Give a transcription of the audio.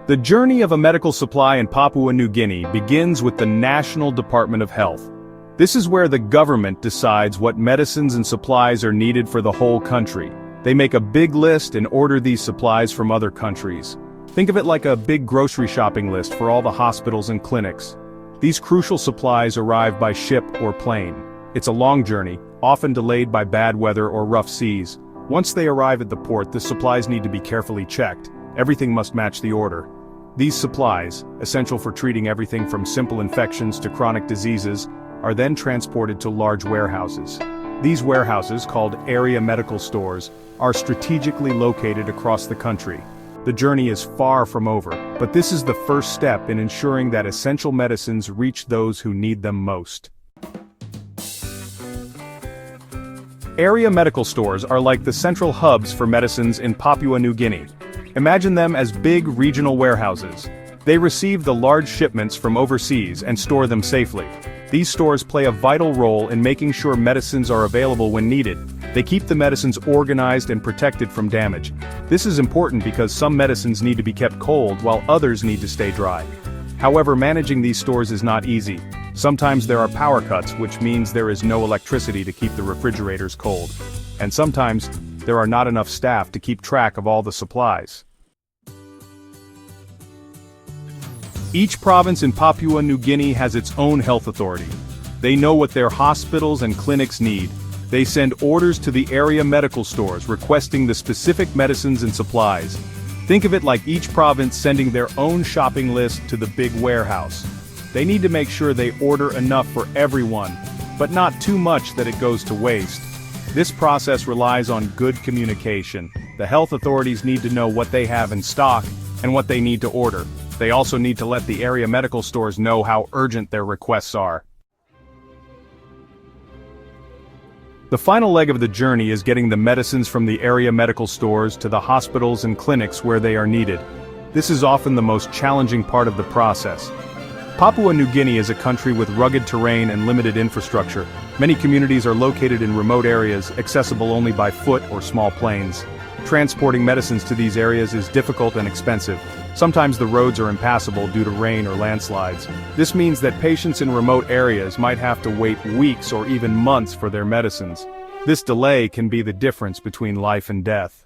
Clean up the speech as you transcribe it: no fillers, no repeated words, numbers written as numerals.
The journey of a medical supply in Papua New Guinea begins with the National Department of Health. This is where the government decides what medicines and supplies are needed for the whole country. They make a big list and order these supplies from other countries. Think of it like a big grocery shopping list for all the hospitals and clinics. These crucial supplies arrive by ship or plane. It's a long journey, often delayed by bad weather or rough seas. Once they arrive at the port, the supplies need to be carefully checked. Everything must match the order. These supplies, essential for treating everything from simple infections to chronic diseases, are then transported to large warehouses. These warehouses, called area medical stores, are strategically located across the country. The journey is far from over, but this is the first step in ensuring that essential medicines reach those who need them most. Area medical stores are like the central hubs for medicines in Papua New Guinea. Imagine them as big regional warehouses. They receive the large shipments from overseas and store them safely. These stores play a vital role in making sure medicines are available when needed. They keep the medicines organized and protected from damage. This is important because some medicines need to be kept cold while others need to stay dry. However, managing these stores is not easy. Sometimes there are power cuts, which means there is no electricity to keep the refrigerators cold. And sometimes, there are not enough staff to keep track of all the supplies. Each province in Papua New Guinea has its own health authority. They know what their hospitals and clinics need. They send orders to the area medical stores requesting the specific medicines and supplies. Think of it like each province sending their own shopping list to the big warehouse. They need to make sure they order enough for everyone, but not too much that it goes to waste. This process relies on good communication. The health authorities need to know what they have in stock and what they need to order. They also need to let the area medical stores know how urgent their requests are. The final leg of the journey is getting the medicines from the area medical stores to the hospitals and clinics where they are needed. This is often the most challenging part of the process. Papua New Guinea is a country with rugged terrain and limited infrastructure. Many communities are located in remote areas, accessible only by foot or small planes. Transporting medicines to these areas is difficult and expensive. Sometimes the roads are impassable due to rain or landslides. This means that patients in remote areas might have to wait weeks or even months for their medicines. This delay can be the difference between life and death.